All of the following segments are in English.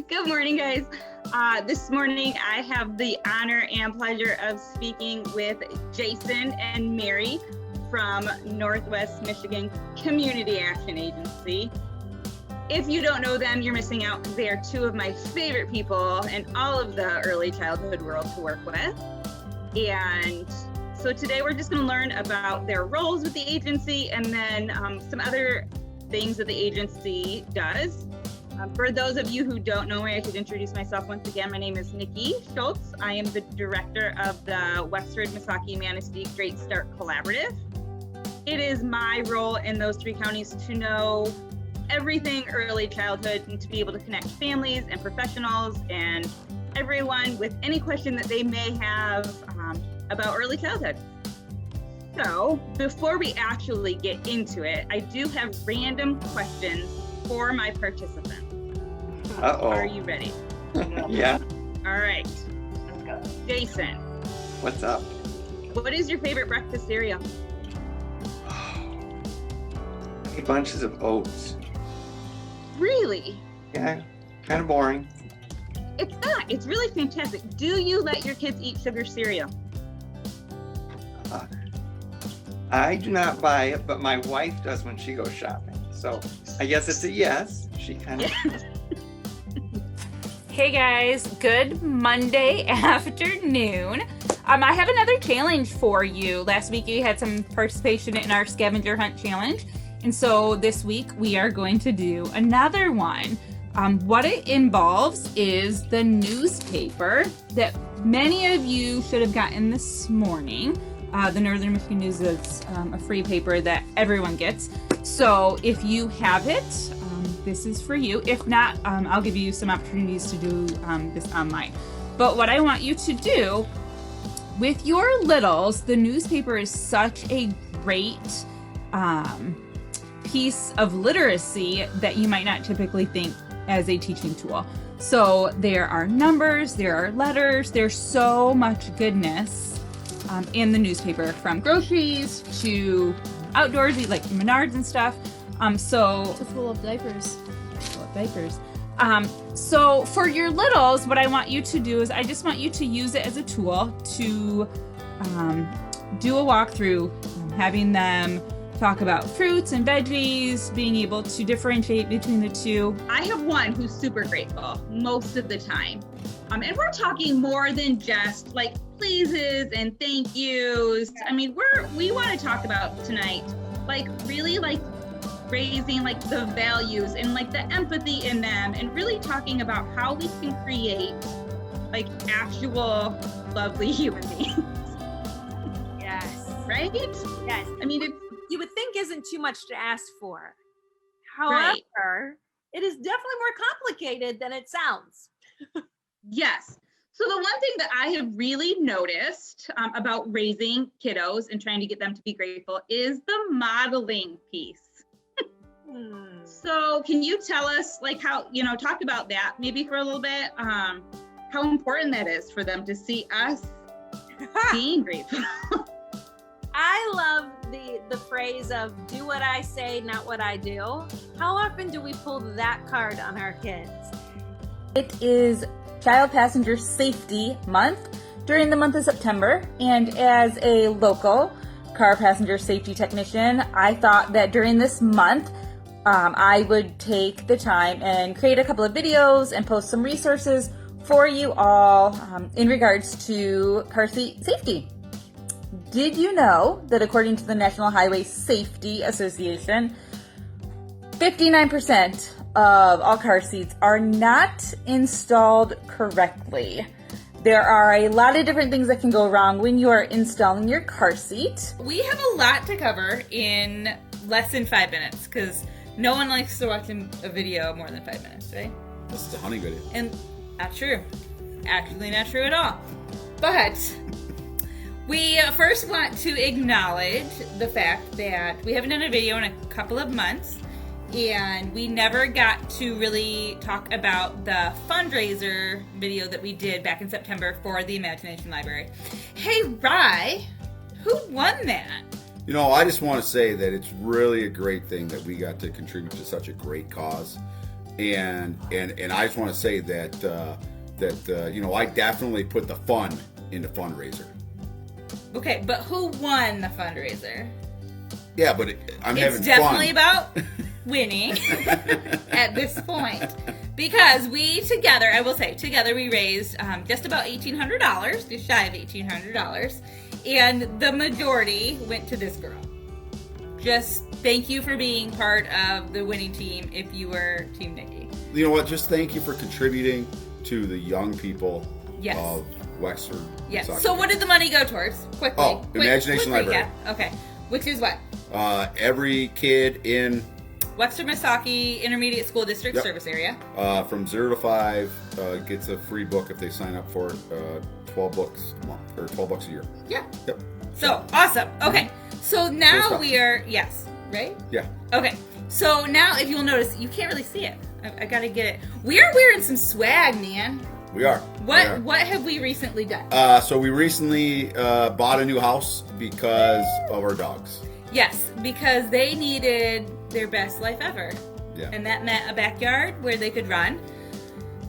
Good morning, guys. This morning, I have the honor and pleasure of speaking with Jason and Mary from Northwest Michigan Community Action Agency. If you don't know them, you're missing out. They are two of my favorite people in all of the early childhood world to work with. And so today we're just going to learn about their roles with the agency and then some other things that the agency does. For those of you who don't know me, I should introduce myself once again. My name is Niki Schultz. I am the director of the Westford, Missaukee, Manistee Great Start Collaborative. It is my role in those three counties to know everything early childhood and to be able to connect families and professionals and everyone with any question that they may have about early childhood. So before we actually get into it, I do have random questions for my participants. Uh-oh. Are you ready? Yeah. All right. Jason, What's up? what is your favorite breakfast cereal? Bunches of oats. Really? Yeah, kind of boring. It's not. It's really fantastic. Do you let your kids eat sugar cereal? I do not buy it, but my wife does when she goes shopping. So I guess it's a yes. She kind of. Hey guys, good Monday afternoon. I have another challenge for you. Last week you had some participation in our scavenger hunt challenge. And so this week we are going to do another one. What it involves is the newspaper that many of you should have gotten this morning. The Northern Michigan News is a free paper that everyone gets. So if you have it, this is for you. If not, I'll give you some opportunities to do this online. But what I want you to do with your littles, the newspaper is such a great piece of literacy that you might not typically think as a teaching tool. So there are numbers, there are letters, there's so much goodness in the newspaper, from groceries to outdoorsy, like Menards and stuff. So Full of diapers. So for your littles, what I want you to do is I just want you to use it as a tool to do a walkthrough, having them talk about fruits and veggies, being able to differentiate between the two. I have one who's super grateful most of the time. And we're talking more than just like pleases and thank yous. I mean, we want to talk about tonight, like really like raising like the values and like the empathy in them and really talking about how we can create like actual lovely human beings. Yes. Right? Yes. I mean, it's You would think isn't too much to ask for. Right. However, it is definitely more complicated than it sounds. yes. So the one thing that I have really noticed about raising kiddos and trying to get them to be grateful is the modeling piece. So can you tell us like how, talk about that maybe for a little bit, how important that is for them to see us being grateful. I love the phrase of do what I say, not what I do. How often do we pull that card on our kids? It is Child Passenger Safety Month during the month of September, and as a local car passenger safety technician, I thought that during this month I would take the time and create a couple of videos and post some resources for you all in regards to car seat safety. Did you know that according to the National Highway Safety Association, 59% of all car seats are not installed correctly? There are a lot of different things that can go wrong when you are installing your car seat. We have a lot to cover in less than 5 minutes because no one likes to watch a video more than 5 minutes, right? This is a hunting video. And not true. Actually not true at all. But we first want to acknowledge the fact that we haven't done a video in a couple of months, and we never got to really talk about the fundraiser video that we did back in September for the Imagination Library. Hey, Rye, who won that? You know, I just want to say that it's really a great thing that we got to contribute to such a great cause. and I just want to say that I definitely put the fun into fundraiser. Okay, but who won the fundraiser? Yeah, but I'm having It's definitely fun. about winning at this point. Because we together, I will say, we raised just about $1,800, just shy of $1,800. And the majority went to this girl. Just thank you for being part of the winning team if you were Team Niki. You know what? Just thank you for contributing to the young people Yes. of Wexford. Yes. Soccer So Team. what did the money go towards? Quickly. Oh, Imagination Library. Yeah. Okay. Which is what? Every kid in Wexford Misaki Intermediate School District Yep. service area. from 0 to 5 gets a free book if they sign up for 12 books a month or $12 a year. Yeah. Yep. So awesome. Okay. So now stuff. we are right? Yeah. Okay. So now if you'll notice, you can't really see it. I gotta get it. We are wearing some swag, man. We are. What have we recently done? So we recently bought a new house because of our dogs. Yes, because they needed their best life ever. Yeah. And that meant a backyard where they could run.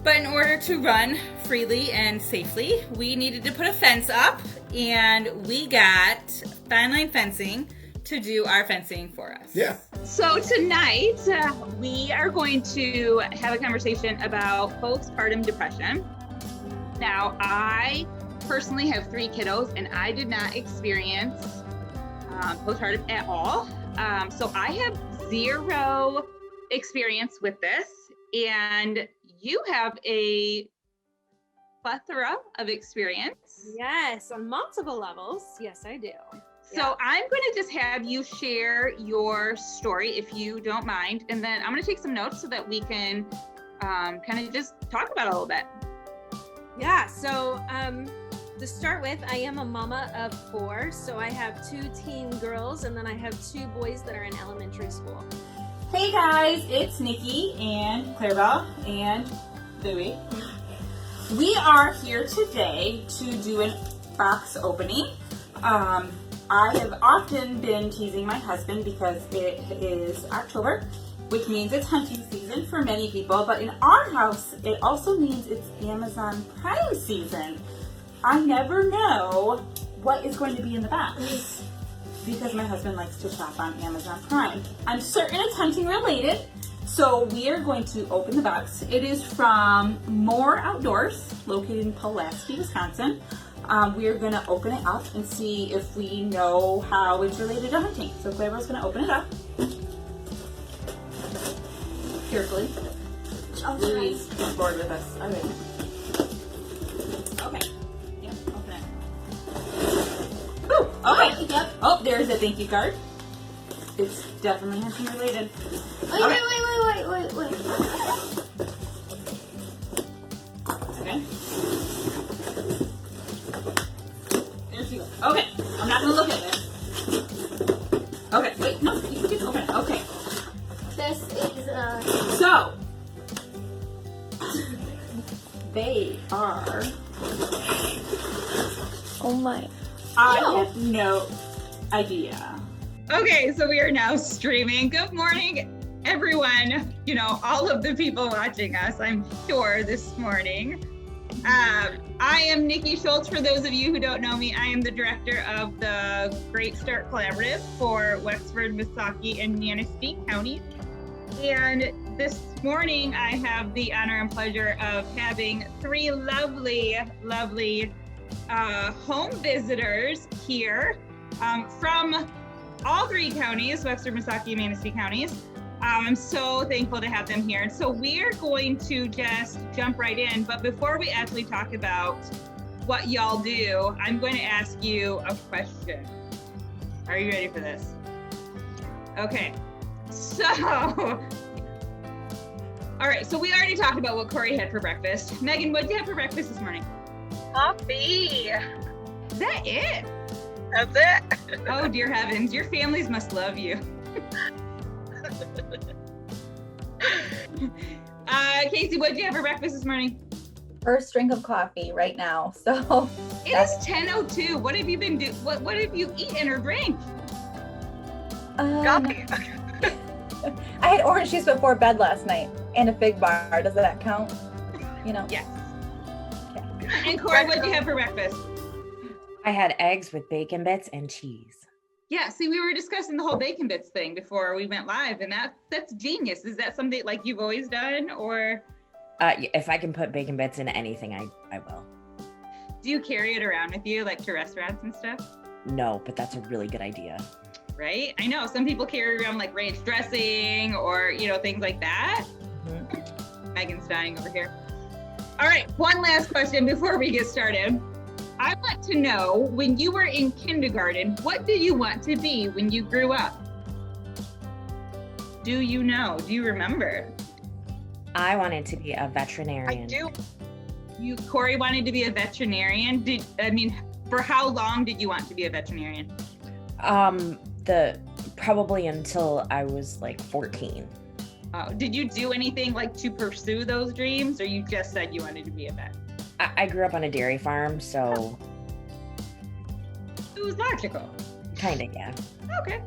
But in order to run freely and safely, we needed to put a fence up, and we got Fine Line Fencing to do our fencing for us. Yeah. So tonight, we are going to have a conversation about postpartum depression. Now, I personally have 3 kiddos, and I did not experience postpartum at all. So I have 0 experience with this, and you have a plethora of experience. Yes, on multiple levels. Yes, I do. So I'm going to just have you share your story, if you don't mind, and then I'm going to take some notes so that we can kind of just talk about it a little bit. Yeah, so to start with, I am a mama of 4, so I have 2 teen girls, and then I have 2 boys that are in elementary school. Hey guys, it's Nikki and Clarabelle and Louie. We are here today to do a box opening. I have often been teasing my husband because it is October, which means it's hunting season for many people, but in our house, it also means it's Amazon Prime season. I never know what is going to be in the box because my husband likes to shop on Amazon Prime. I'm certain it's hunting related, so we are going to open the box. It is from More Outdoors, located in Pulaski, Wisconsin. We are going to open it up and see if we know how it's related to hunting. So Claire's going to open it up carefully. Louie's on board with us. All right. Okay. Yep, open it. Ooh, okay. Yep. Oh, there's a thank you card. It's definitely hunting related. Wait. Okay. There she goes. Okay, I'm not gonna look at this. Okay, wait, no, you can just open it. Okay, This is so they are. oh my. I have no idea. Okay, so we are now streaming. Good morning, everyone. You know, all of the people watching us, I'm sure, this morning. I am Niki Schultz. For those of you who don't know me, I am the director of the Great Start Collaborative for Wexford, Misaki, and Manistee counties. And this morning, I have the honor and pleasure of having 3 lovely home visitors here from all 3 counties, Wexford, Misaki, and Manistee counties. I'm so thankful to have them here. So we're going to just jump right in. But before we actually talk about what y'all do, I'm going to ask you a question. Are you ready for this? Okay. So, all right. So we already talked about what Corey had for breakfast. Megan, what did you have for breakfast this morning? Coffee. Is that it? That's it. Oh, dear heavens. Your families must love you. Casey, what did you have for breakfast this morning? First drink of coffee right now. So It is 10:02. What have you been doing? What have you eaten or drank? Coffee. I had orange juice before bed last night. And a fig bar. Does that count? You know? Yes. And Corey, what did you have for breakfast? I had eggs with bacon bits and cheese. Yeah, see, we were discussing the whole bacon bits thing before we went live, and that's genius. Is that something like you've always done, or? If I can put bacon bits in anything, I will. Do you carry it around with you, like to restaurants and stuff? No, but that's a really good idea. Right? I know some people carry around like ranch dressing or, you know, things like that. Mm-hmm. Megan's dying over here. All right, one last question before we get started. I want to know, when you were in kindergarten, what did you want to be when you grew up? Do you know? Do you remember? I wanted to be a veterinarian. I do. Corey wanted to be a veterinarian. For how long did you want to be a veterinarian? Probably until I was like 14. Did you do anything like to pursue those dreams, or you just said you wanted to be a vet? I grew up on a dairy farm, so It was logical. kind of, yeah. Okay.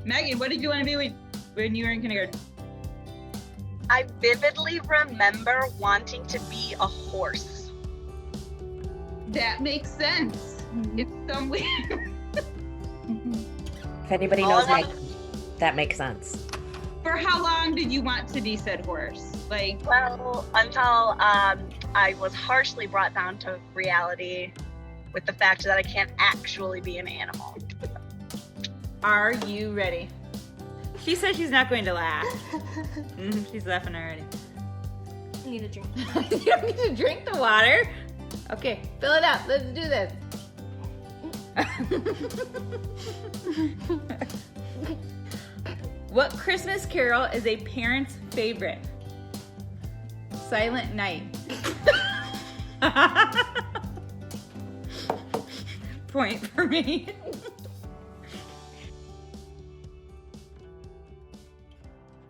Megan, what did you want to be when you were in kindergarten? I vividly remember wanting to be a horse. That makes sense. It's somewhere. If anybody All knows I me, that makes sense. For how long did you want to be said horse? Like, Well, until I was harshly brought down to reality with the fact that I can't actually be an animal. Are you ready? She said she's not going to laugh. She's laughing already. I need a drink. You don't need to drink the water. Okay, fill it up. Let's do this. What Christmas carol is a parent's favorite? Silent Night. Point for me.